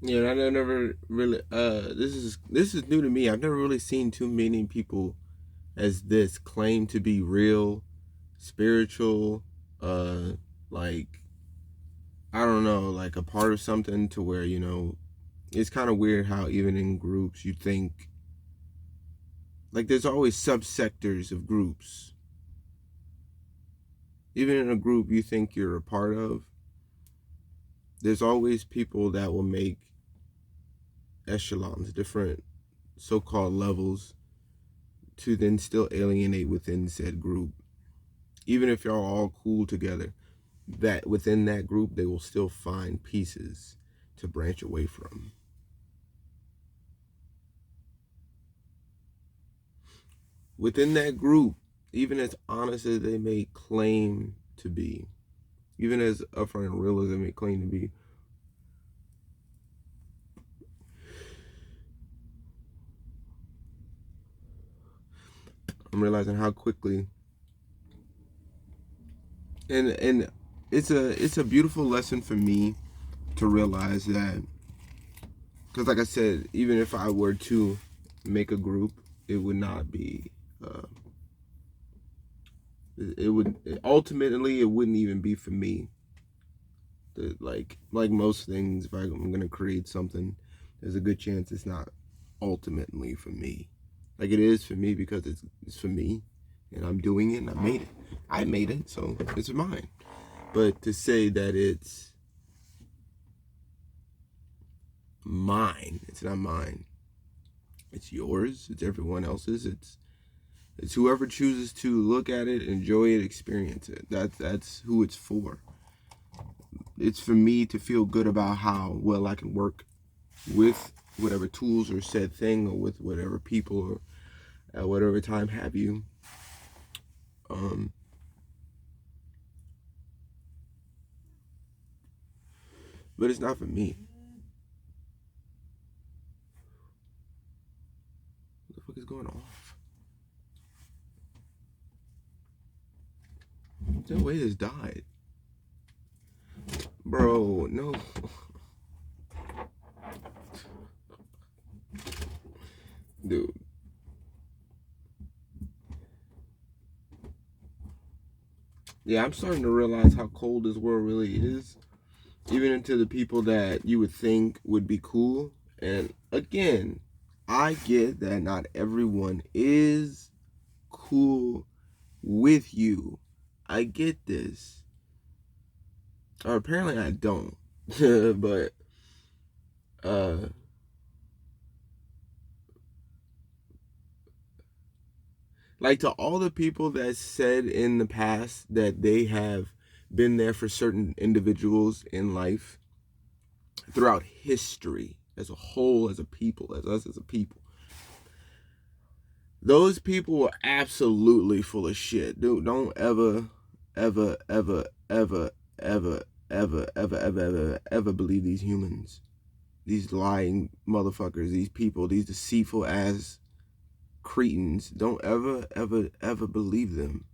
Yeah, I never really. This is new to me. I've never really seen too many people as this claim to be real, spiritual, uh, like I don't know, like a part of something to where it's kind of weird how even in groups you think like there's always subsectors of groups. Even in a group you think you're a part of, there's always people that will make echelons, different so-called levels to then still alienate within said group. Even if y'all all cool together, that within that group they will still find pieces to branch away from. Within that group, even as honest as they may claim to be, even as upfront and real as they may claim to be, I'm realizing how quickly and it's a beautiful lesson for me to realize that, because like I said, even if I were to make a group, it would not be uh, it would ultimately it wouldn't even be for me. Like most things, if I'm gonna create something, there's a good chance it's not ultimately for me. Like it is for me because it's for me, and I'm doing it, and I made it, so it's mine. But to say that it's mine, it's not mine. It's yours. It's everyone else's. It's whoever chooses to look at it, enjoy it, experience it. That's who it's for. It's for me to feel good about how well I can work with whatever tools or said thing, or with whatever people, or at whatever time have you. Um, but it's not for me. What the fuck is going off? No way this died. Bro, no. Dude. Yeah, I'm starting to realize how cold this world really is. Even into the people that you would think would be cool. And again, I get that not everyone is cool with you. I get this. Or apparently I don't. But uh like to all the people that said in the past that they have been there for certain individuals in life throughout history as a whole, as a people, as us as a people, those people were absolutely full of shit, dude. Don't ever, ever, ever, ever, ever, ever, ever, ever, ever, ever believe these humans, these lying motherfuckers, these people, these deceitful ass cretins. Don't ever, ever, ever believe them.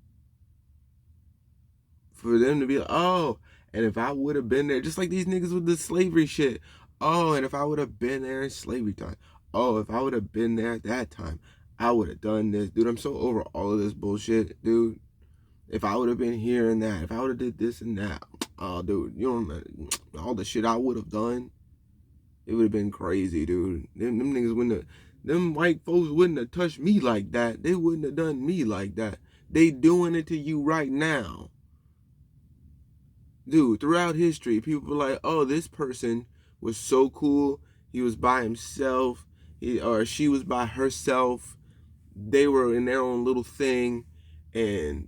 For them to be like, oh, and if I would have been there, just like these niggas with the slavery shit. Oh, and if I would have been there in slavery time. Oh, if I would have been there at that time, I would have done this. Dude, I'm so over all of this bullshit, dude. If I would have been here and that, if I would have did this and that, oh, dude, you don't all the shit I would have done, it would have been crazy, dude. Them niggas wouldn't have, them white folks wouldn't have touched me like that. They wouldn't have done me like that. They doing it to you right now. Dude, throughout history, people were like, oh, this person was so cool. He was by himself, or she was by herself. They were in their own little thing. And,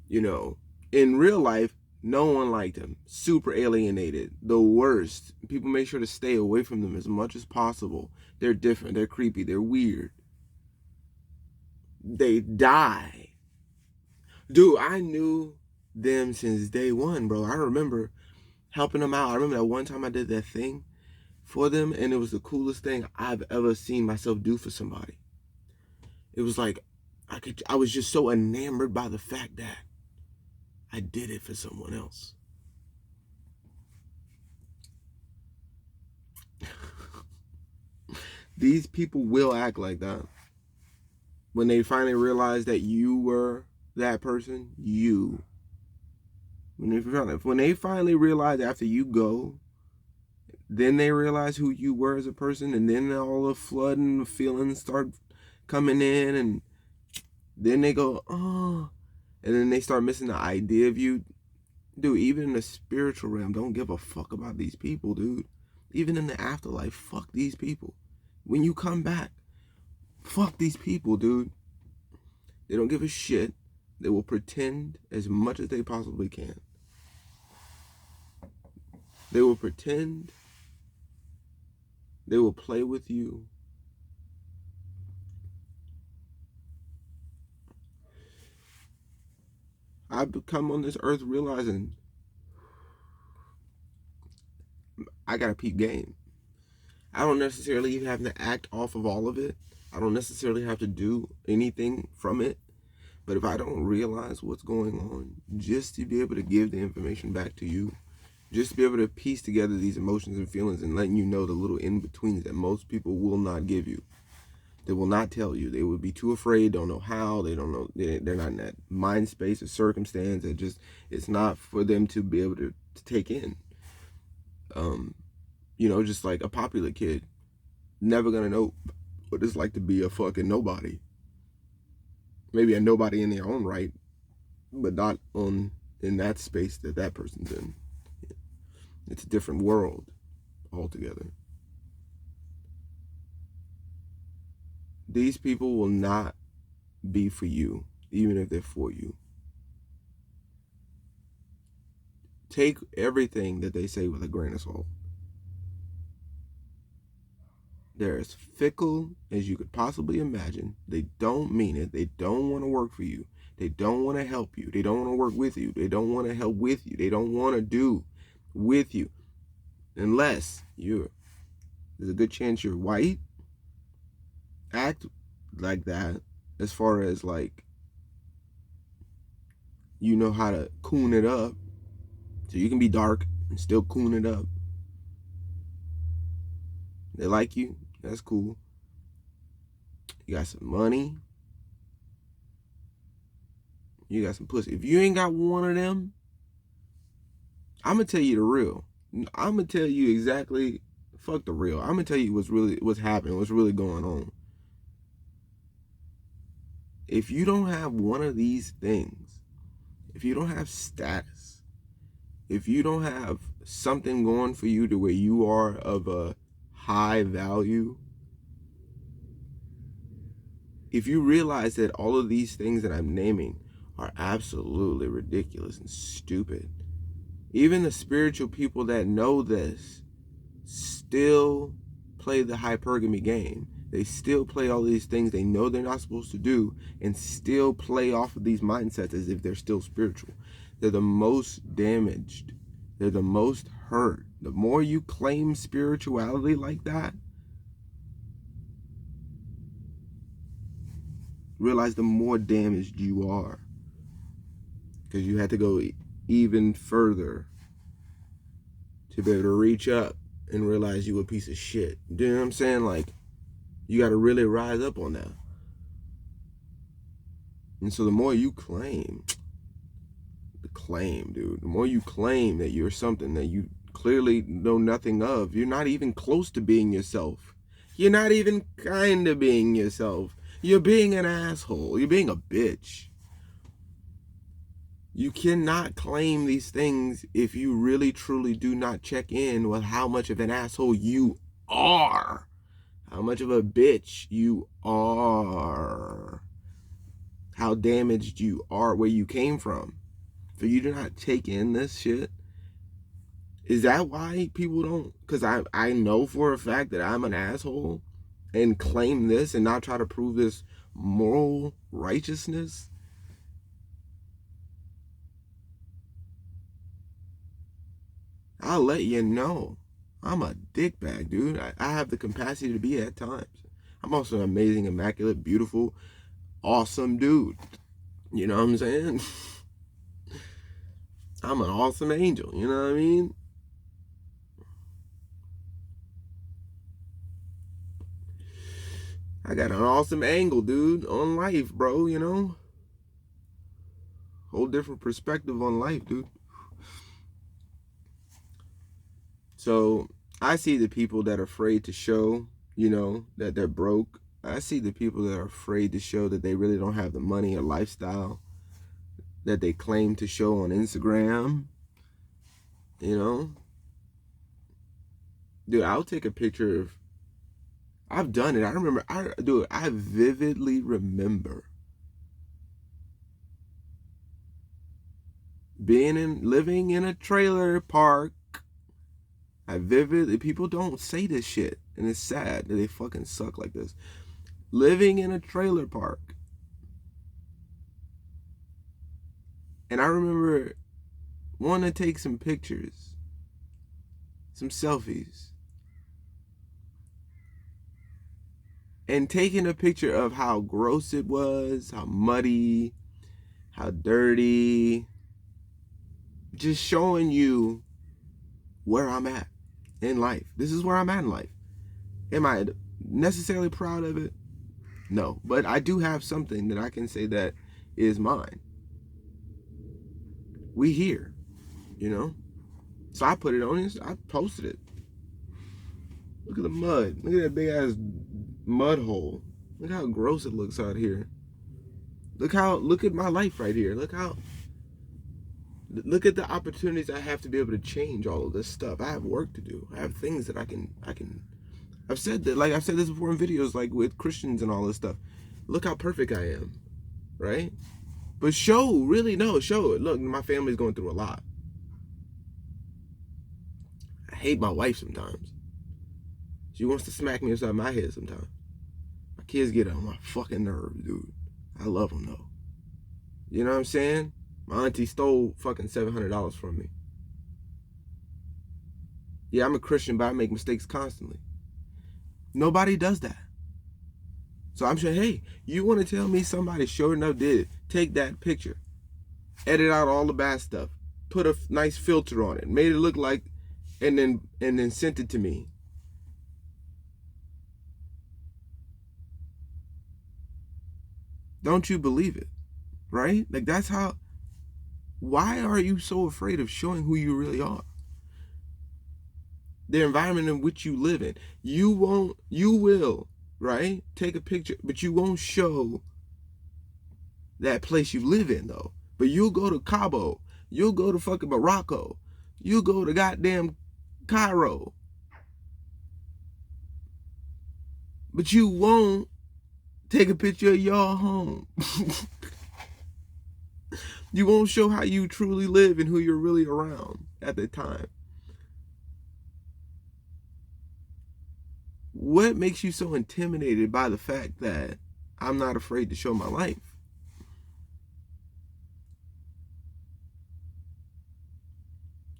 you know, in real life, no one liked him. Super alienated. The worst. People make sure to stay away from them as much as possible. They're different. They're creepy. They're weird. They die. Dude, I knew them since day one, bro. I remember helping them out. I remember that one time I did that thing for them, and it was the coolest thing I've ever seen myself do for somebody. It was like I was just so enamored by the fact that I did it for someone else. These people will act like that. When they finally realize that you were that person, when they finally realize after you go, then they realize who you were as a person, and then all the flooding feelings start coming in, and then they go, oh, and then they start missing the idea of you. Dude, even in the spiritual realm, don't give a fuck about these people, dude. Even in the afterlife, fuck these people. When you come back, fuck these people, dude. They don't give a shit. They will pretend as much as they possibly can. They will pretend. They will play with you. I've come on this earth realizing I gotta peep game. I don't necessarily even have to act off of all of it. I don't necessarily have to do anything from it. But if I don't realize what's going on, just to be able to give the information back to you, just to be able to piece together these emotions and feelings and letting you know the little in-betweens that most people will not give you. They will not tell you. They would be too afraid, don't know how, they don't know, they're not in that mind space or circumstance. It's not for them to be able to take in. Just like a popular kid, never gonna know what it's like to be a fucking nobody. Maybe a nobody in their own right, but not in that space that person's in. It's a different world altogether. These people will not be for you, even if they're for you. Take everything that they say with a grain of salt. They're as fickle as you could possibly imagine. They don't mean it. They don't want to work for you. They don't want to help you. They don't want to work with you. They don't want to help with you. They don't want to do with you. Unless there's a good chance you're white. Act like that as far as like you know how to coon it up. So you can be dark and still coon it up. They like you. That's cool. You got some money. You got some pussy. If you ain't got one of them, I'm going to tell you the real. I'm going to tell you exactly, fuck the real. I'm going to tell you what's happening, what's really going on. If you don't have one of these things, if you don't have status, if you don't have something going for you to where you are of a high value, if you realize that all of these things that I'm naming are absolutely ridiculous and stupid, even the spiritual people that know this still play the hypergamy game. They still play all these things they know they're not supposed to do and still play off of these mindsets as if they're still spiritual. They're the most damaged. They're the most hurt. The more you claim spirituality like that, realize the more damaged you are. Because you had to go even further to be able to reach up and realize you a piece of shit. Do you know what I'm saying? Like, you got to really rise up on that. And so the more you claim, dude, the more you claim that you're something that you clearly know nothing of, you're not even close to being yourself. You're not even kind of being yourself. You're being an asshole. You're being a bitch. You cannot claim these things if you really truly do not check in with how much of an asshole you are. How much of a bitch you are. How damaged you are where you came from. For you to not take in this shit. Is that why people don't? Because I know for a fact that I'm an asshole and claim this and not try to prove this moral righteousness. I'll let you know. I'm a dickbag, dude. I have the capacity to be at times. I'm also an amazing, immaculate, beautiful, awesome dude. You know what I'm saying? I'm an awesome angel. You know what I mean? I got an awesome angle, dude, on life, bro, you know? Whole different perspective on life, dude. So I see the people that are afraid to show, you know, that they're broke. I see the people that are afraid to show that they really don't have the money or lifestyle that they claim to show on Instagram. You know, dude, I'll take a picture of. I've done it. I remember. I vividly remember living in a trailer park. People don't say this shit, and it's sad that they fucking suck like this. Living in a trailer park. And I remember wanting to take some pictures, some selfies, and taking a picture of how gross it was, how muddy, how dirty, just showing you where I'm at in life. This is where I'm at in life. Am I necessarily proud of it? No, but I do have something that I can say that is mine. We here, you know? So I put it on, I posted it. Look at the mud. Look at that big ass mud hole. Look how gross it looks out here. Look at my life right here. Look at the opportunities I have to be able to change all of this stuff. I have work to do. I have things that I can I've said this before in videos, like with Christians and all this stuff. Look how perfect I am. Right? But show it. Look, my family's going through a lot. I hate my wife sometimes. She wants to smack me upside my head sometimes. My kids get on my fucking nerves, dude. I love them though. You know what I'm saying? My auntie stole fucking $700 from me. Yeah, I'm a Christian, but I make mistakes constantly. Nobody does that. So I'm saying, hey, you want to tell me somebody sure enough did take that picture, edit out all the bad stuff, put a nice filter on it, made it look like, and then sent it to me. Don't you believe it? Right? Like that's how. Why are you so afraid of showing who you really are? The environment in which you live in. You will, right? Take a picture, but you won't show that place you live in though. But you'll go to Cabo, you'll go to fucking Morocco, you'll go to goddamn Cairo. But you won't take a picture of your home. You won't show how you truly live and who you're really around at the time. What makes you so intimidated by the fact that I'm not afraid to show my life?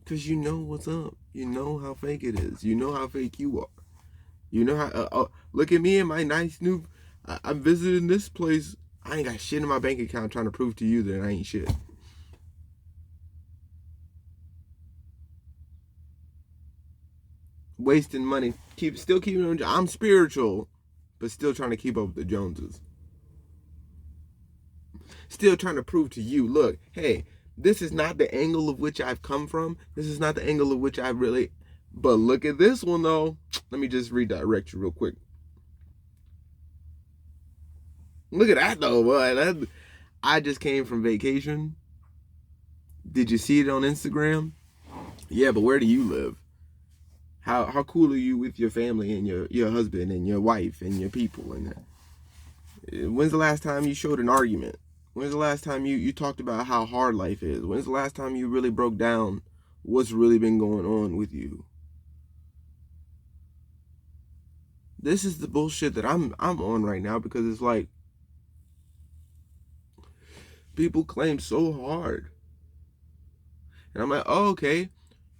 Because you know what's up. You know how fake it is. You know how fake you are. You know how, look at me and my nice new, I'm visiting this place. I ain't got shit in my bank account trying to prove to you that I ain't shit. Wasting money, still keeping on. I'm spiritual, but still trying to keep up with the Joneses. Still trying to prove to you, look, hey, this is not the angle of which I've come from. This is not the angle of which I really. But look at this one though. Let me just redirect you real quick. Look at that though, boy. I just came from vacation. Did you see it on Instagram? Yeah, but where do you live? How cool are you with your family and your husband and your wife and your people and that? When's the last time you showed an argument? When's the last time you talked about how hard life is? When's the last time you really broke down what's really been going on with you? This is the bullshit that I'm on right now, because it's like people claim so hard. And I'm like, oh, okay,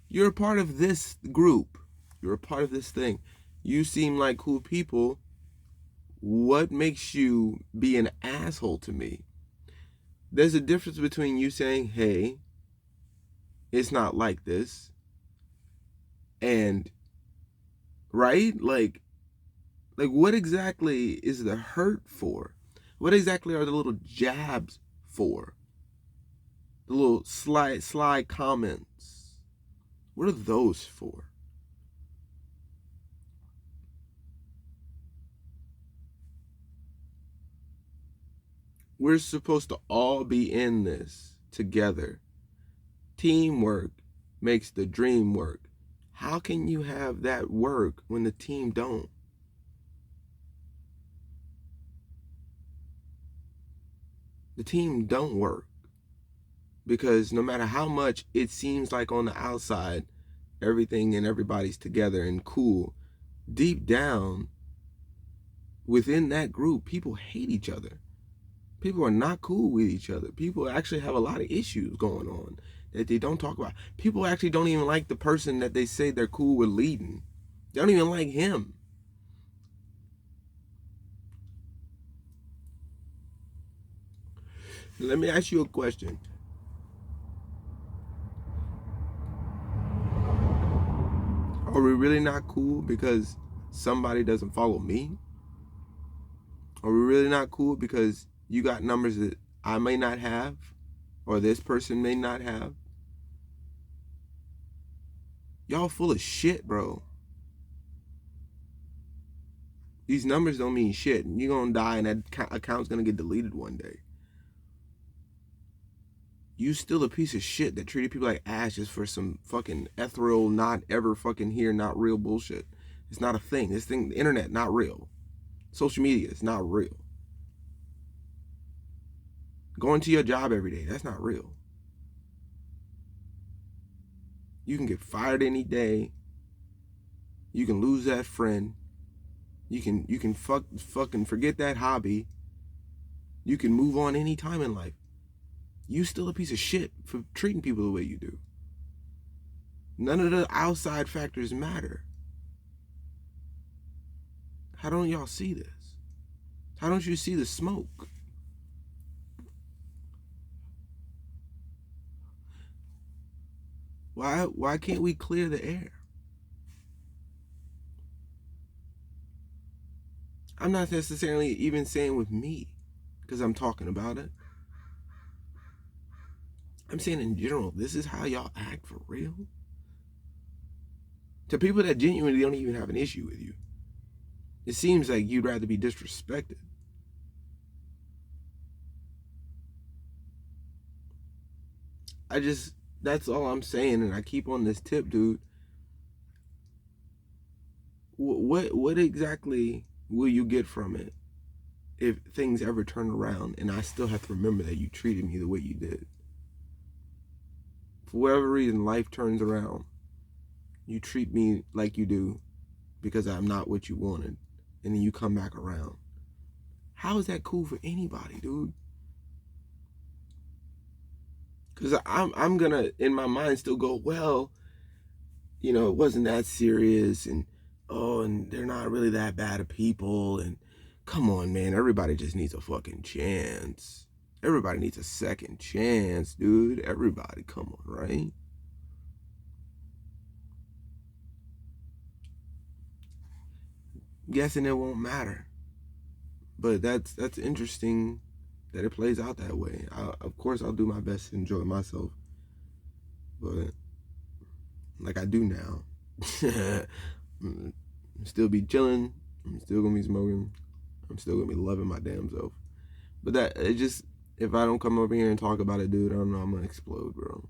you're a part of this group. You're a part of this thing. You seem like cool people. What makes you be an asshole to me? There's a difference between you saying, hey, it's not like this, and, right? Like, Like, what exactly is the hurt for? What exactly are the little jabs for? The little sly comments. What are those for? We're supposed to all be in this together. Teamwork makes the dream work. How can you have that work when the team don't? The team don't work because no matter how much it seems like on the outside everything and everybody's together and cool, deep down within that group people hate each other. People are not cool with each other. People actually have a lot of issues going on that they don't talk about. People actually don't even like the person that they say they're cool with leading. They don't even like him. Let me ask you a question. Are we really not cool because somebody doesn't follow me? Are we really not cool because you got numbers that I may not have or this person may not have? Y'all full of shit, bro. These numbers don't mean shit. You're gonna die and that account's gonna get deleted one day. You still a piece of shit that treated people like ass just for some fucking ethereal, not ever fucking here, not real bullshit. It's not a thing. This thing, the internet, not real. Social media is not real. Going to your job every day, that's not real. You can get fired any day. You can lose that friend. You can fucking forget that hobby. You can move on any time in life. You still a piece of shit for treating people the way you do. None of the outside factors matter. How don't y'all see this? How don't you see the smoke? Why can't we clear the air? I'm not necessarily even saying with me because I'm talking about it. I'm saying in general, this is how y'all act for real. To people that genuinely don't even have an issue with you, it seems like you'd rather be disrespected. That's all I'm saying, and I keep on this tip, dude. What exactly will you get from it if things ever turn around and I still have to remember that you treated me the way you did? For whatever reason, life turns around. You treat me like you do because I'm not what you wanted, and then you come back around. How is that cool for anybody, dude? Because I'm gonna in my mind still go, well, it wasn't that serious, and and they're not really that bad of people, and come on, man, everybody just needs a fucking chance. Everybody needs a second chance, dude. Everybody, come on, right? Guessing it won't matter, but that's interesting that it plays out that way. Of course, I'll do my best to enjoy myself, but like I do now. Still be chilling. I'm still gonna be smoking. I'm still gonna be loving my damn self. But that it just if I don't come over here and talk about it, dude, I don't know. I'm gonna explode, bro.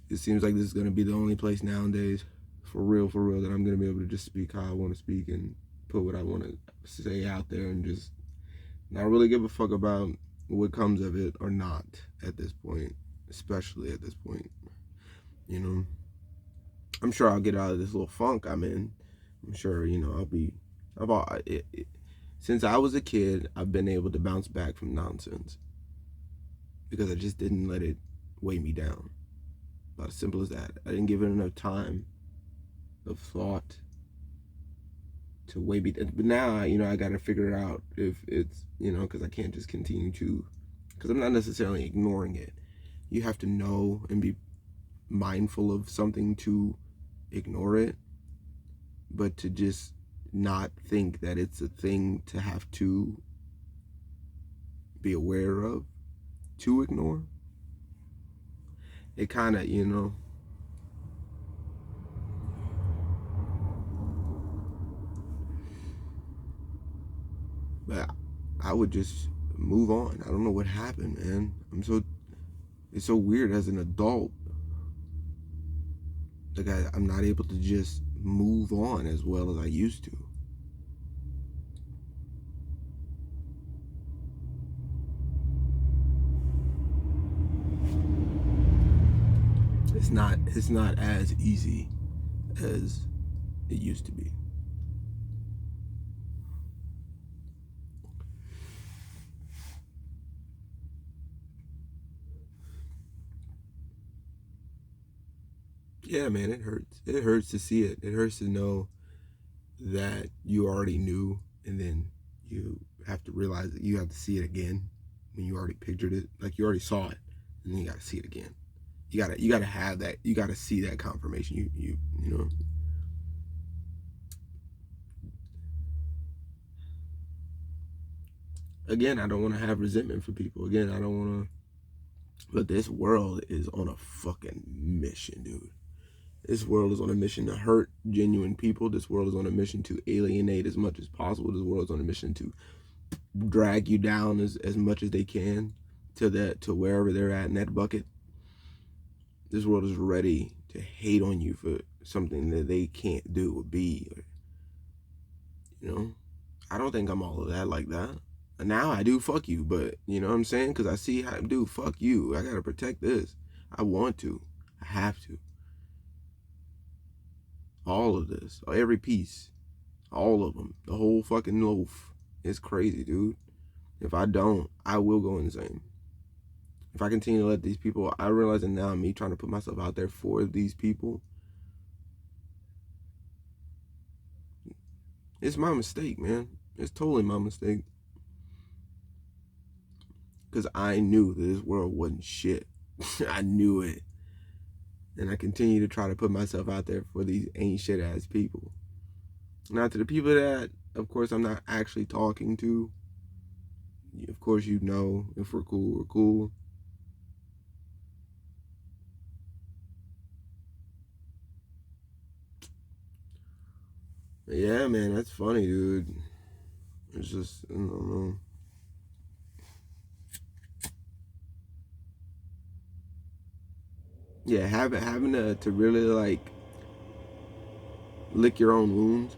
It seems like this is gonna be the only place nowadays, for real, that I'm gonna be able to just speak how I want to speak and put what I want to say out there and just not really give a fuck about what comes of it or not at this point, especially at this point. You know, I'm sure I'll get out of this little funk I'm in. I'm sure, I'll be. Since I was a kid, I've been able to bounce back from nonsense because I just didn't let it weigh me down. About as simple as that. I didn't give it enough time of thought to weigh me down. But now, I got to figure out if it's, because I can't just continue to, because I'm not necessarily ignoring it. You have to know and be mindful of something to ignore it. but to just not think that it's a thing to have to be aware of, to ignore. It kind of, but I would just move on. I don't know what happened, man. It's so weird as an adult. Like I'm not able to just move on as well as I used to. It's not as easy as it used to be. Yeah, man, it hurts. It hurts to see it. It hurts to know that you already knew, and then you have to realize that you have to see it again when you already pictured it. Like you already saw it, and then you got to see it again. You gotta have that. You gotta see that confirmation. You know. Again, I don't want to have resentment for people. Again, I don't want to. But this world is on a fucking mission, dude. This world is on a mission to hurt genuine people. This world is on a mission to alienate as much as possible. This world is on a mission to drag you down as much as they can to wherever they're at in that bucket. This world is ready to hate on you for something that they can't do or be. I don't think I'm all of that like that. Now I do, fuck you, but you know what I'm saying? Because I see how, dude, fuck you. I gotta protect this. I want to. I have to. All of this, every piece, all of them, the whole fucking loaf. It's crazy, dude. If I don't, I will go insane. If I continue to let these people, I realize that now me trying to put myself out there for these people, it's my mistake, man. It's totally my mistake. Because I knew that this world wasn't shit. I knew it. And I continue to try to put myself out there for these ain't shit ass people. Now, to the people that, of course, I'm not actually talking to, of course, if we're cool, we're cool. But yeah, man, that's funny, dude. It's just, I don't know. Yeah, having to really like lick your own wounds.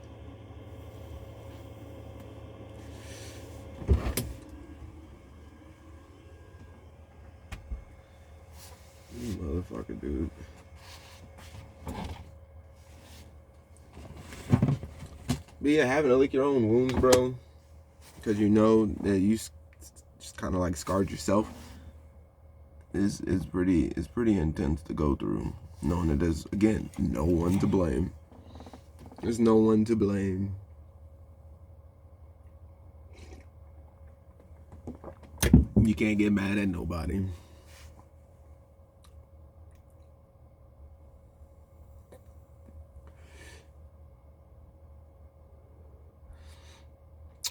You motherfucker, dude. But yeah, having to lick your own wounds, bro, because you know that you just kind of like scarred yourself. Is pretty intense to go through, knowing that there's, again, no one to blame. There's no one to blame. You can't get mad at nobody.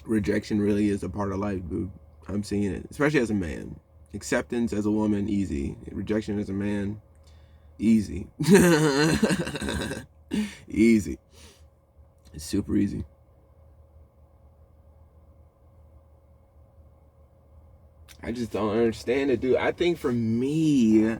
Rejection really is a part of life, dude. I'm seeing it, especially as a man. Acceptance as a woman, easy. Rejection as a man, easy. Easy. It's super easy. I just don't understand it, dude. I think for me,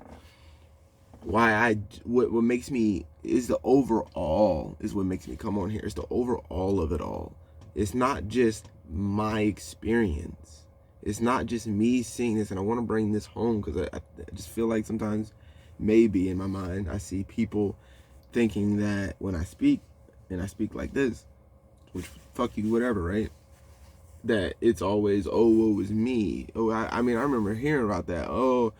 what makes me is the overall is what makes me come on here. It's the overall of it all. It's not just my experience. It's not just me seeing this, and I want to bring this home because I just feel like sometimes, maybe in my mind, I see people thinking that when I speak, and I speak like this, which fuck you, whatever, right? That it's always, oh, woe is me. Oh, I mean, I remember hearing about that. Oh,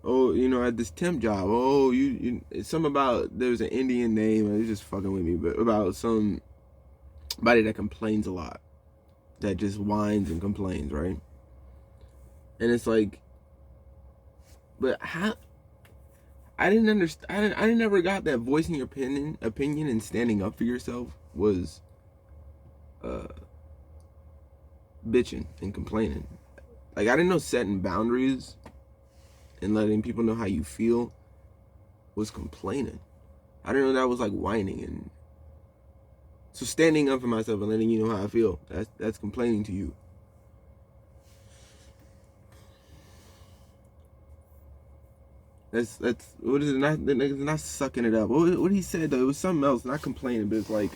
at this temp job. Oh, it's something about, there's an Indian name. It's just fucking with me, but about somebody that complains a lot, that just whines and complains, right? And it's like, but I didn't understand. I never got that voicing your opinion and standing up for yourself was uh bitching and complaining. Like, I didn't know setting boundaries and letting people know how you feel was complaining. I didn't know that was like whining. And so standing up for myself and letting you know how I feel, that's complaining to you. That's what is it? Not sucking it up. What he said though, it was something else, not complaining, but it's like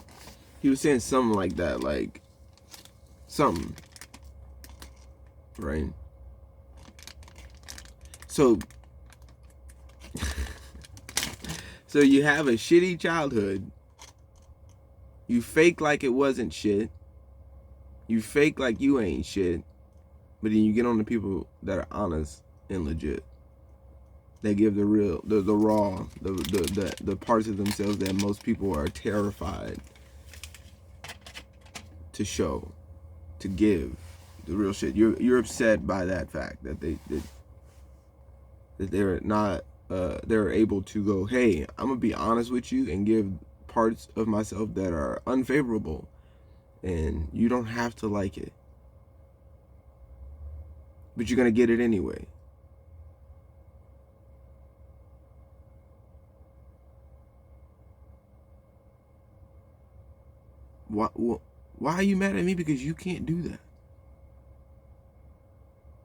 he was saying something like that, like something, right? So so you have a shitty childhood. You fake like it wasn't shit. You fake like you ain't shit. But then you get on the people that are honest and legit. They give the real, the raw, the parts of themselves that most people are terrified to show, to give, the real shit. You're upset by that fact that they're not they're able to go, hey, I'm gonna be honest with you and give parts of myself that are unfavorable, and you don't have to like it, but you're gonna get it anyway. Why are you mad at me because you can't do that?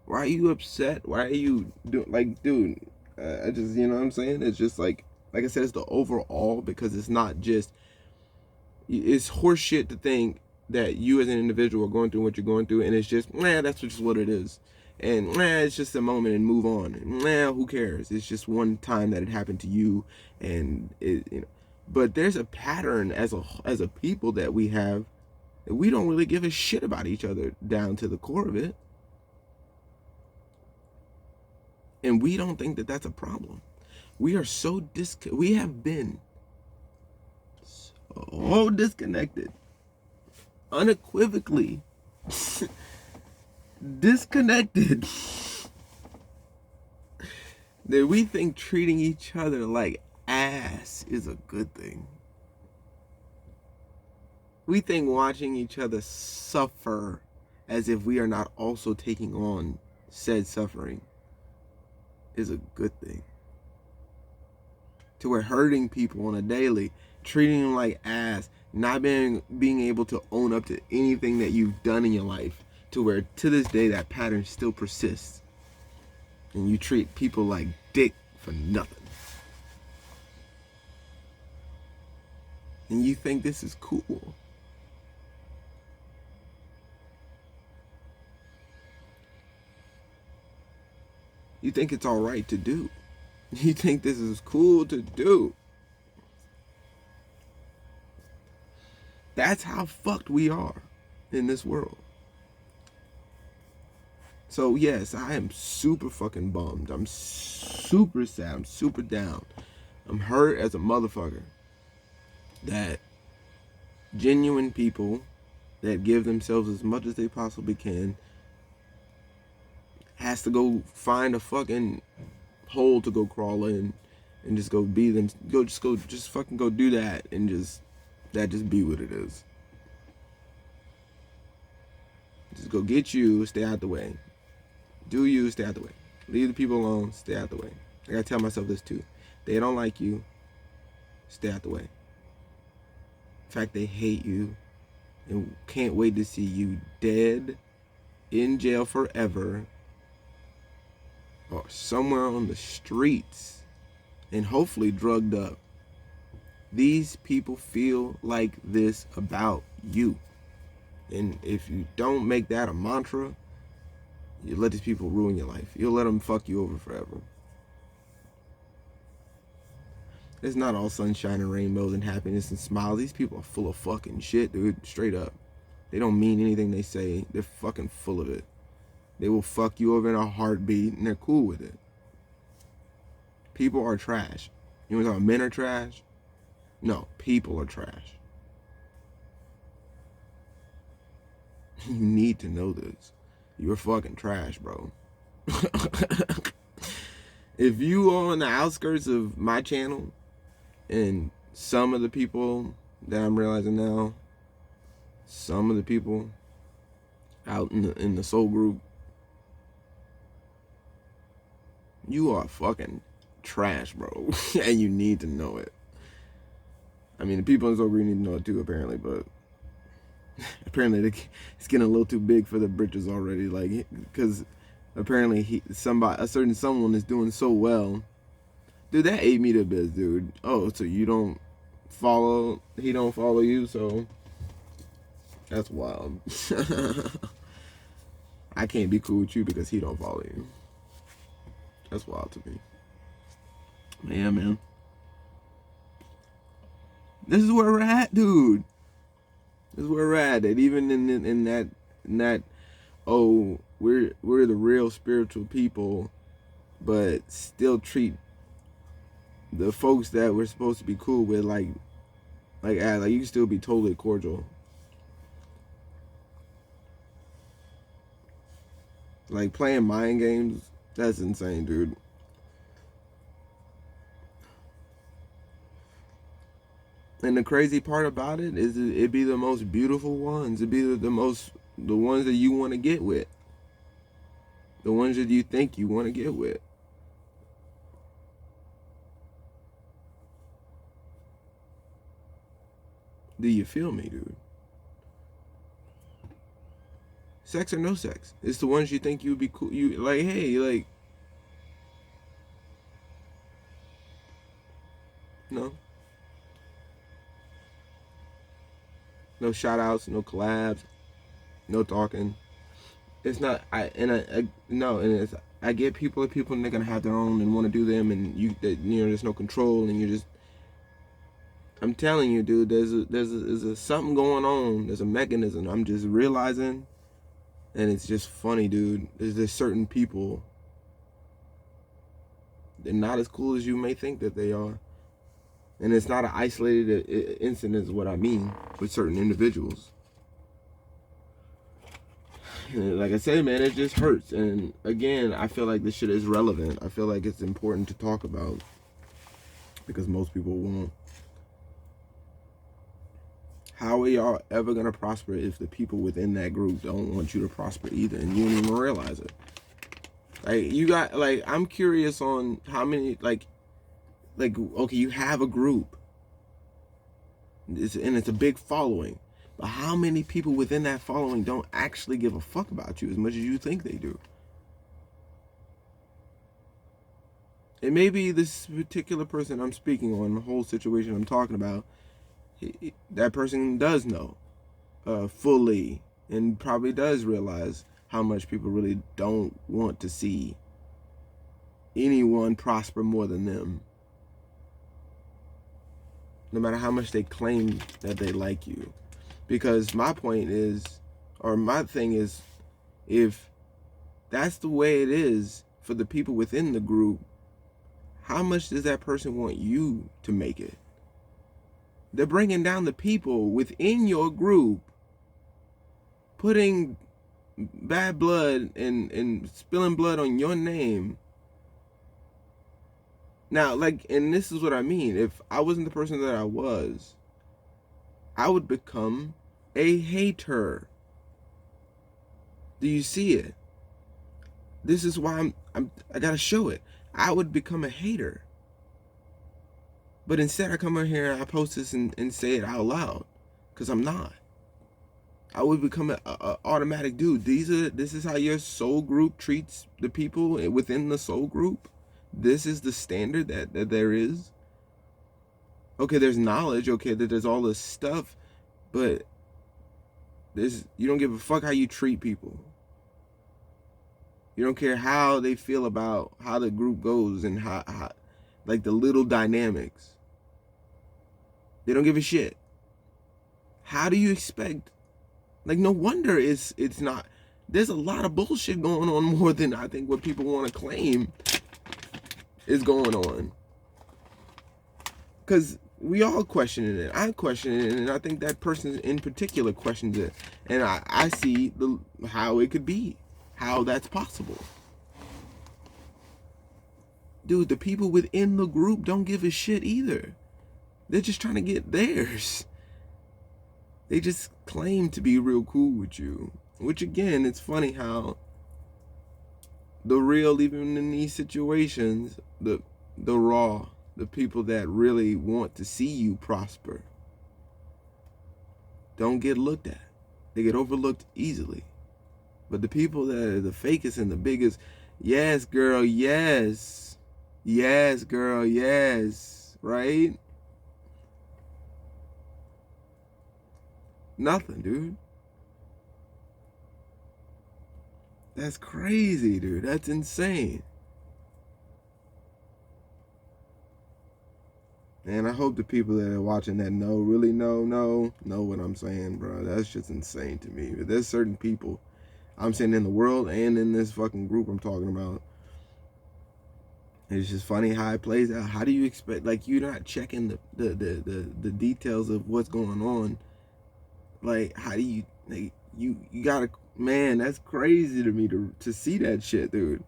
Why are you upset? Why are you like, dude? I just, you know what I'm saying? It's just like I said, it's the overall, because it's not just, it's horseshit to think that you as an individual are going through what you're going through, and it's just, that's just what it is, and it's just a moment and move on, and who cares? It's just one time that it happened to you, and it, you know. But there's a pattern as a people that we have, that we don't really give a shit about each other down to the core of it. And we don't think that that's a problem. We are so we have been so disconnected, unequivocally disconnected, that we think treating each other like ass is a good thing. We think watching each other suffer as if we are not also taking on said suffering is a good thing. To where hurting people on a daily, treating them like ass, not being able to own up to anything that you've done in your life, to where to this day that pattern still persists, and you treat people like dick for nothing, and you think this is cool. You think it's all right to do. You think this is cool to do. That's how fucked we are in this world. So yes, I am super fucking bummed. I'm super sad. I'm super down. I'm hurt as a motherfucker that genuine people that give themselves as much as they possibly can has to go find a fucking hole to go crawl in and just go be them, just fucking go do that, and just be what it is. Just go get you, stay out the way. Do you, stay out the way. Leave the people alone, stay out the way. I gotta tell myself this too. They don't like you, stay out the way. In fact, they hate you and can't wait to see you dead, in jail forever, or somewhere on the streets, and hopefully drugged up. These people feel like this about you. And if you don't make that a mantra, you let these people ruin your life. You'll let them fuck you over forever. It's not all sunshine and rainbows and happiness and smiles. These people are full of fucking shit, dude. Straight up. They don't mean anything they say. They're fucking full of it. They will fuck you over in a heartbeat, and they're cool with it. People are trash. You want to talk about men are trash? No, people are trash. You need to know this. You're fucking trash, bro. If you are on the outskirts of my channel, and some of the people that I'm realizing now, some of the people out in the soul group, you are fucking trash, bro. And you need to know it. I mean, the people in the soul group need to know it too, apparently, but apparently it's getting a little too big for the britches already. Like, because apparently a certain someone is doing so well. Dude, that ate me to bits, dude. Oh, so you don't follow, he don't follow you, so that's wild. I can't be cool with you because he don't follow you. That's wild to me. Yeah, man. This is where we're at, dude. This is where we're at. And even in that, oh, we're the real spiritual people, but still treat the folks that we're supposed to be cool with like you can still be totally cordial. Like playing mind games, that's insane, dude. And the crazy part about it is it'd be the most beautiful ones. It'd be the ones that you want to get with. The ones that you think you want to get with. Do you feel me, dude? Sex or no sex. It's the ones you think you'd be cool. You like, hey, like, no. No shout outs, no collabs, no talking. It's not, no, and it's, I get people and they're gonna have their own and want to do them, and there's no control, and you're just, I'm telling you, dude, there's something going on. There's a mechanism. I'm just realizing, and it's just funny, dude. There's certain people, they're not as cool as you may think that they are. And it's not an isolated incident is what I mean with certain individuals. And like I say, man, it just hurts. And again, I feel like this shit is relevant. I feel like it's important to talk about because most people won't. How are y'all ever going to prosper if the people within that group don't want you to prosper either, and you don't even realize it? Like, you got, like, I'm curious on how many, like, okay, you have a group, and it's a big following, but how many people within that following don't actually give a fuck about you as much as you think they do? And maybe this particular person I'm speaking on, the whole situation I'm talking about, that person does know fully and probably does realize how much people really don't want to see anyone prosper more than them. No matter how much they claim that they like you. Because my point is, or my thing is, if that's the way it is for the people within the group, how much does that person want you to make it? They're bringing down the people within your group, putting bad blood and spilling blood on your name. Now, like, and this is what I mean. If I wasn't the person that I was, I would become a hater. Do you see it? This is why I gotta show it. I would become a hater. But instead I come in here and I post this and say it out loud. Because I'm not. I would become an automatic dude. This is how your soul group treats the people within the soul group. This is the standard that there is. Okay, there's knowledge. Okay, that there's all this stuff. But you don't give a fuck how you treat people. You don't care how they feel about how the group goes and how like the little dynamics. They don't give a shit. How do you expect? Like, no wonder it's not. There's a lot of bullshit going on more than I think what people want to claim is going on. Because we all questioning it. I'm questioning it, and I think that person in particular questions it. And I see how it could be, how that's possible. dude, the people within the group don't give a shit either. They're just trying to get theirs. They just claim to be real cool with you. Which, again, it's funny how the real, even in these situations, the raw, the people that really want to see you prosper don't get looked at. They get overlooked easily. But the people that are the fakest and the biggest, yes, girl, yes. Yes, girl, yes. Right? Nothing, dude. That's crazy, dude. That's insane. And I hope the people that are watching that really know what I'm saying, bro. That's just insane to me. But there's certain people, I'm saying in the world and in this fucking group I'm talking about. It's just funny how it plays out. How do you expect, like, you're not checking the details of what's going on? Like, how do you, like, you gotta, man, that's crazy to me to see that shit, dude.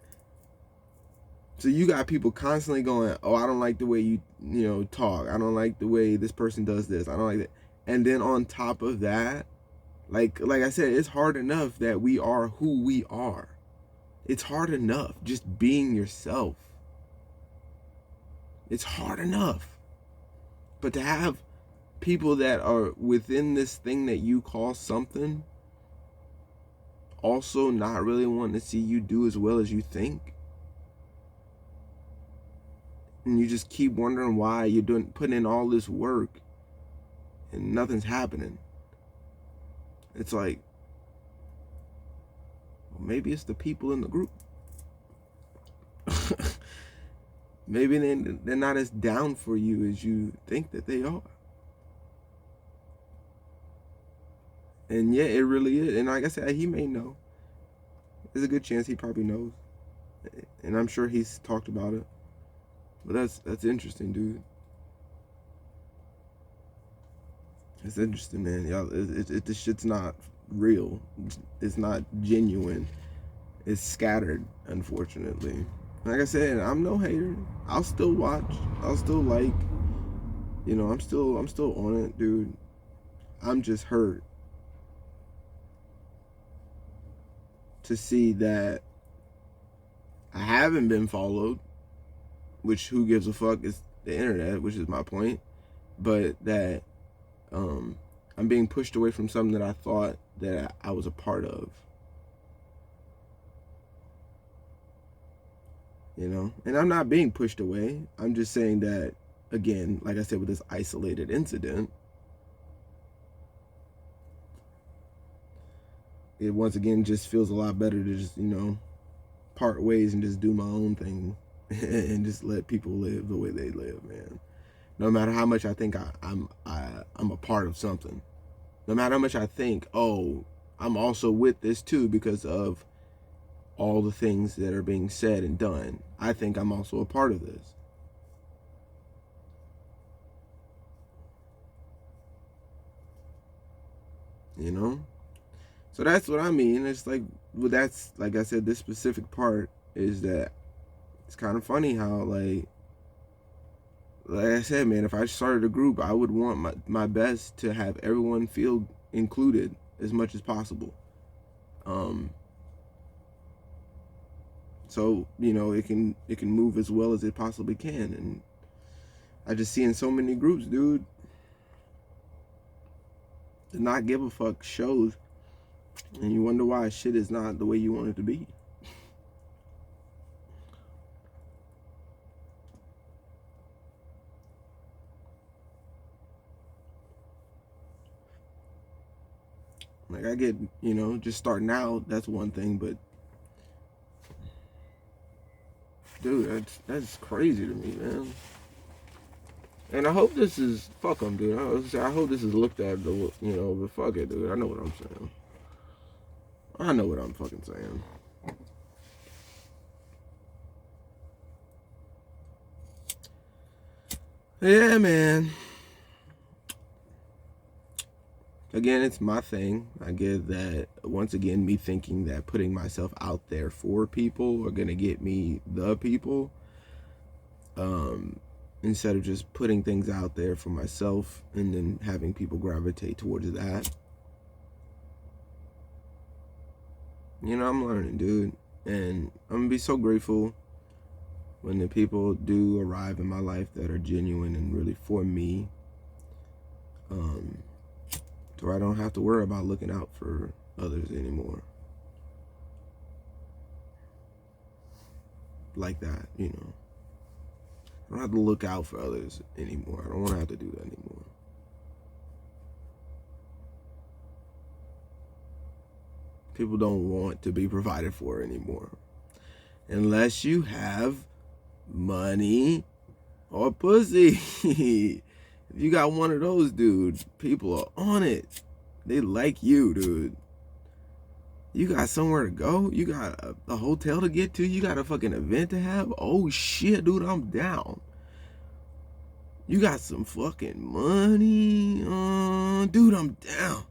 So you got people constantly going, oh, I don't like the way you talk. I don't like the way this person does this. I don't like that. And then on top of that, like I said, it's hard enough that we are who we are. It's hard enough just being yourself. It's hard enough. But to have people that are within this thing that you call something also not really wanting to see you do as well as you think, and you just keep wondering why you're putting in all this work and nothing's happening. It's like, well, maybe it's the people in the group. Maybe they're not as down for you as you think that they are. And yeah, it really is. And like I said, he may know. There's a good chance he probably knows. And I'm sure he's talked about it. But that's interesting, dude. It's interesting, man. Y'all, this shit's not real. It's not genuine. It's scattered, unfortunately. Like I said, I'm no hater. I'll still watch. I'll still like. I'm still on it, dude. I'm just hurt to see that I haven't been followed, which who gives a fuck, is the internet, which is my point. But that I'm being pushed away from something that I thought that I was a part of. And I'm not being pushed away. I'm just saying that, again, like I said, with this isolated incident, it once again just feels a lot better to just, part ways and just do my own thing and just let people live the way they live, man. No matter how much I think I'm a part of something. No matter how much I think, oh, I'm also with this too because of all the things that are being said and done. I think I'm also a part of this. So that's what I mean. It's like, well, that's, like I said, this specific part is that it's kind of funny how, like I said, man, if I started a group, I would want my best to have everyone feel included as much as possible. So, it can move as well as it possibly can. And I just see in so many groups, dude, to not give a fuck shows. And you wonder why shit is not the way you want it to be. Like, I get, just starting out, that's one thing, but dude, that's crazy to me, man. And I hope this is, fuck them, dude. I hope this is looked at, but fuck it, dude. I know what I'm saying. I know what I'm fucking saying. Yeah, man. Again, it's my thing. I get that, once again, me thinking that putting myself out there for people are going to get me the people. instead of just putting things out there for myself and then having people gravitate towards that. You know, I'm learning, dude. And I'm going to be so grateful when the people do arrive in my life that are genuine and really for me. So I don't have to worry about looking out for others anymore. Like that, you know. I don't have to look out for others anymore. I don't want to have to do that anymore. People don't want to be provided for anymore. Unless you have money or pussy. If you got one of those, dude, people are on it. They like you, dude. You got somewhere to go? You got a hotel to get to? You got a fucking event to have? Oh shit, dude, I'm down. You got some fucking money? Dude, I'm down.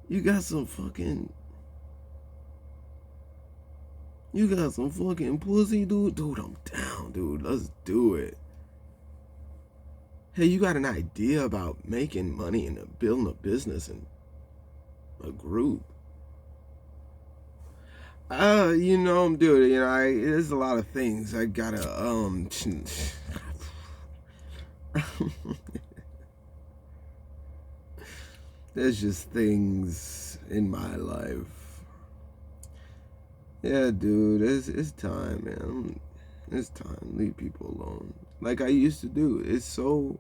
You got some fucking pussy, dude? Dude, I'm down, dude. Let's do it. Hey, you got an idea about making money and building a business and a group? You know, dude, you know, there's a lot of things I gotta, there's just things in my life. Yeah, dude, it's time, man. It's time. Leave people alone. Like I used to do. It's so...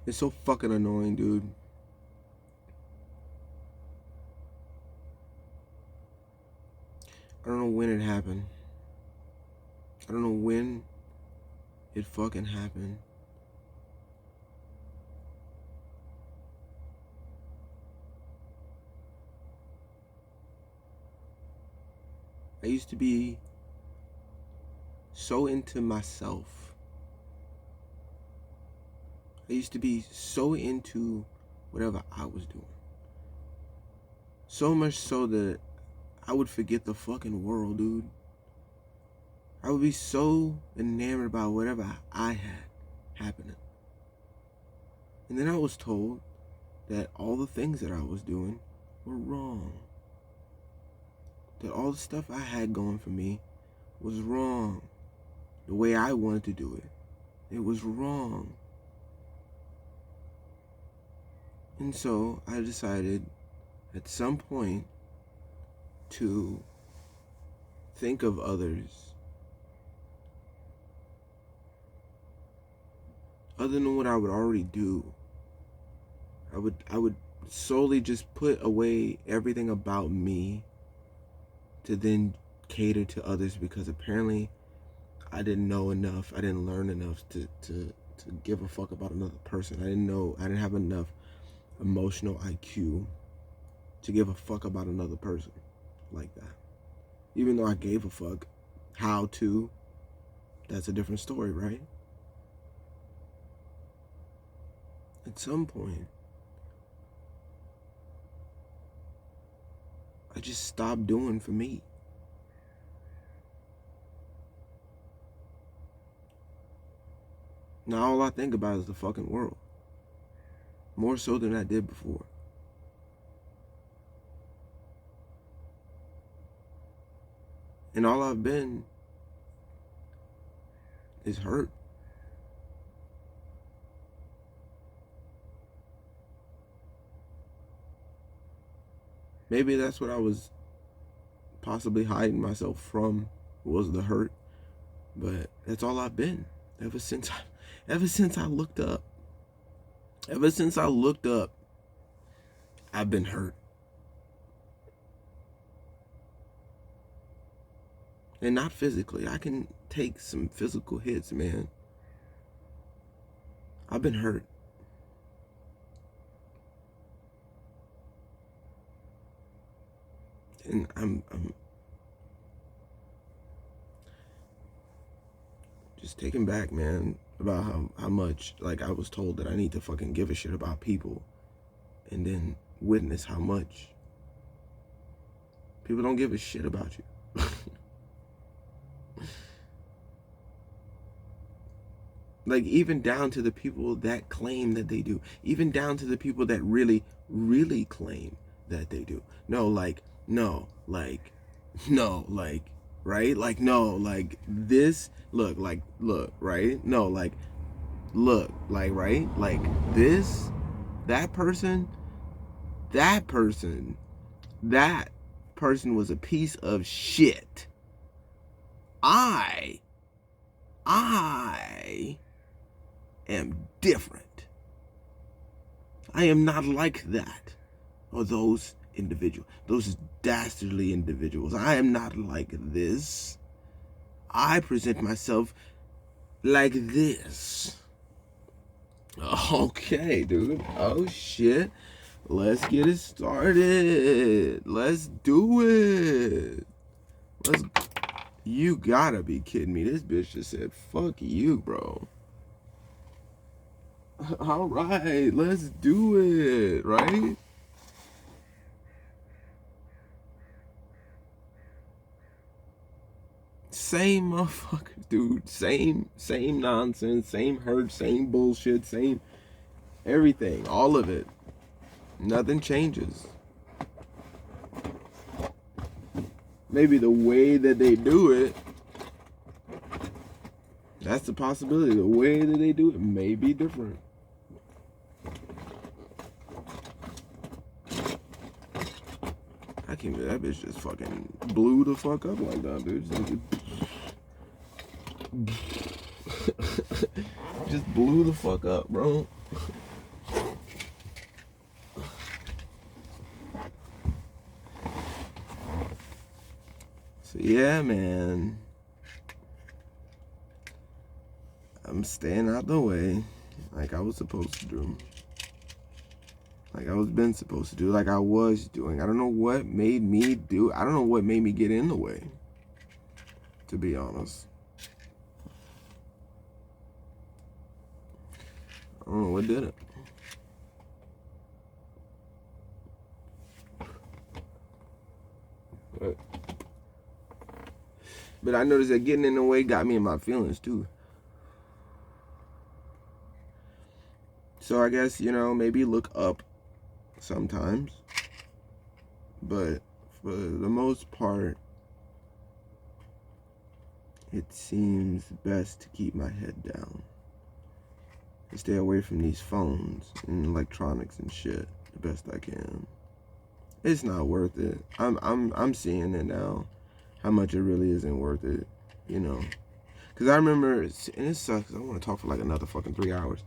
It's so fucking annoying, dude. I don't know when it happened. I don't know when it fucking happened. I used to be so into myself. I used to be so into whatever I was doing. So much so that I would forget the fucking world, dude. I would be so enamored by whatever I had happening. And then I was told that all the things that I was doing were wrong. That all the stuff I had going for me was wrong. The way I wanted to do it, it was wrong. And so I decided at some point to think of others other than what I would already do. I would solely just put away everything about me to then cater to others, because apparently I didn't know enough. I didn't learn enough to give a fuck about another person. I didn't have enough emotional IQ to give a fuck about another person like that. Even though I gave a fuck how to, that's a different story, right? At some point, I just stopped doing for me. Now all I think about is the fucking world. More so than I did before. And all I've been is hurt. Maybe that's what I was possibly hiding myself from, was the hurt. But that's all I've been ever since I looked up. Ever since I looked up, I've been hurt. And not physically. I can take some physical hits, man. I've been hurt. And I'm just taken back, man, about how much, like, I was told that I need to fucking give a shit about people, and then witness how much people don't give a shit about you. Like, even down to the people that claim that they do. Even down to the people that really, really claim that they do. No, like, right? Like, no, like, this, look, right? No, like, look, like, right? Like, this, that person was a piece of shit. I am different. I am not like that, or those individuals, those dastardly individuals. I am not like this. I present myself like this. Okay, dude. Oh shit. Let's get it started. Let's do it. You gotta be kidding me. This bitch just said, fuck you, bro. All right, let's do it, right? Same motherfucker, dude. Same nonsense, same hurt, same bullshit, same everything. All of it. Nothing changes. Maybe the way that they do it, that's the possibility. The way that they do it may be different. I can't believe that bitch just fucking blew the fuck up like that, dude. Just blew the fuck up, bro. So yeah, man. I'm staying out the way like I was supposed to do. Like I was been supposed to do, like I was doing. I don't know what made me do. I don't know what made me get in the way, to be honest. I don't know what did it. But I noticed that getting in the way got me in my feelings too. So I guess, maybe look up sometimes. But for the most part, it seems best to keep my head down. And stay away from these phones and electronics and shit the best I can. It's not worth it. I'm seeing it now, how much it really isn't worth it, Because I remember, and it sucks, I want to talk for like another fucking 3 hours.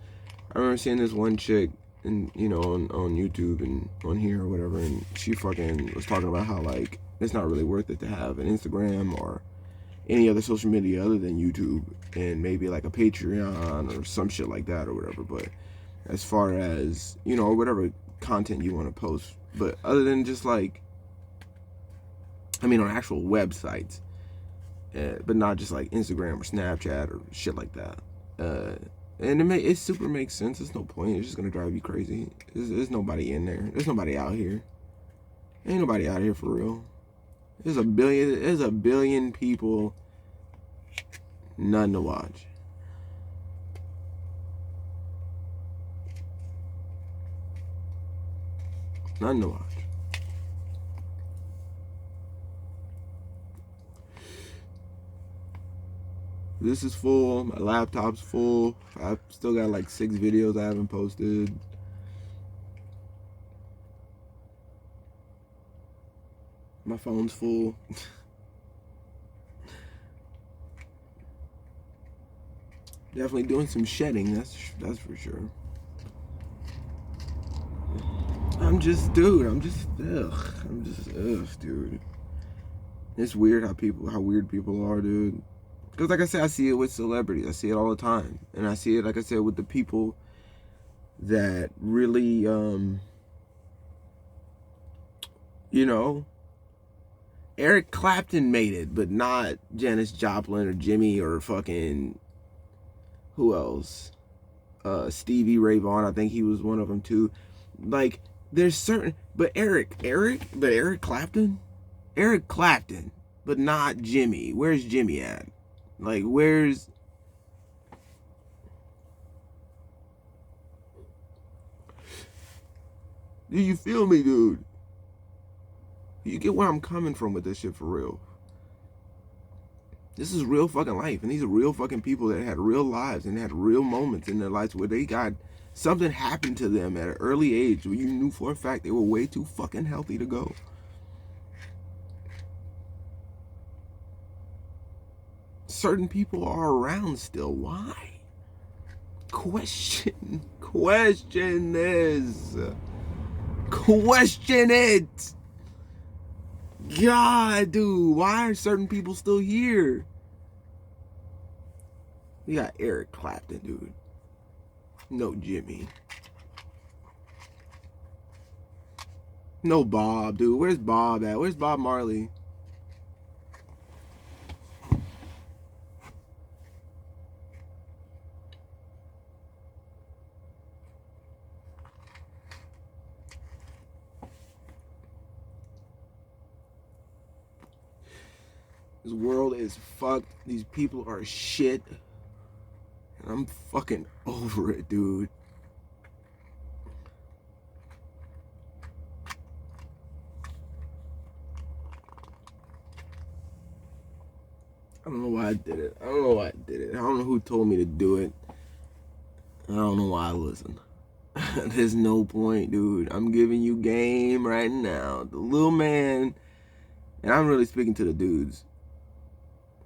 I remember seeing this one chick, and on YouTube and on here or whatever, and she fucking was talking about how, like, it's not really worth it to have an Instagram or any other social media other than YouTube, and maybe like a Patreon or some shit like that or whatever. But as far as, or whatever content you want to post, but other than just like, on actual websites, but not just like Instagram or Snapchat or shit like that. And it super makes sense. There's no point. It's just gonna drive you crazy. There's nobody in there. There's nobody out here. Ain't nobody out here for real. There's a billion people, none to watch. None to watch. This is full. My laptop's full. I've still got like 6 videos I haven't posted. My phone's full. Definitely doing some shedding, that's for sure. I'm just, dude, dude. It's weird how weird people are, dude. Because like I said, I see it with celebrities. I see it all the time. And I see it, like I said, with the people that really, you know, Eric Clapton made it, but not Janis Joplin or Jimmy or fucking, who else? Stevie Ray Vaughan, I think he was one of them too. Like, there's certain, but Eric Clapton? Eric Clapton, but not Jimmy. Where's Jimmy at? Like, where's... Do you feel me, dude? You get where I'm coming from with this shit for real. This is real fucking life, and these are real fucking people that had real lives and had real moments in their lives where they got something happened to them at an early age where you knew for a fact they were way too fucking healthy to go. Certain people are around still. Why? Question this. Question it. God, dude, why are certain people still here? We got Eric Clapton, dude. No Jimmy. No Bob, dude. Where's Bob at? Where's Bob Marley? This world is fucked. These people are shit. And I'm fucking over it, dude. I don't know why I did it. I don't know who told me to do it. I don't know why I listened. There's no point, dude. I'm giving you game right now. The little man, and I'm really speaking to the dudes.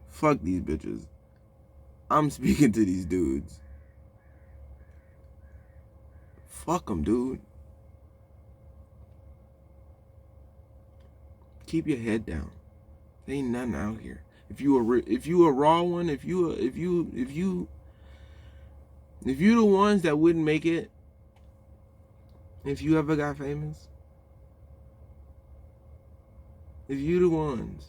Fuck these bitches. I'm speaking to these dudes. Fuck them, dude. Keep your head down. There ain't nothing out here. If you a raw one, if you the ones that wouldn't make it, if you ever got famous, if you the ones,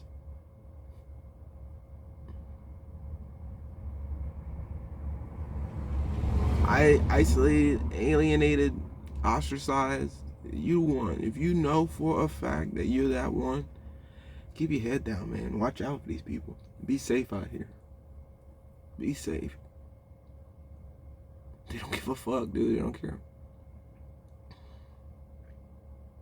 isolated, alienated, ostracized, you one. If you know for a fact that you're that one, keep your head down, man. Watch out for these people. Be safe out here. Be safe. They don't give a fuck, dude. They don't care.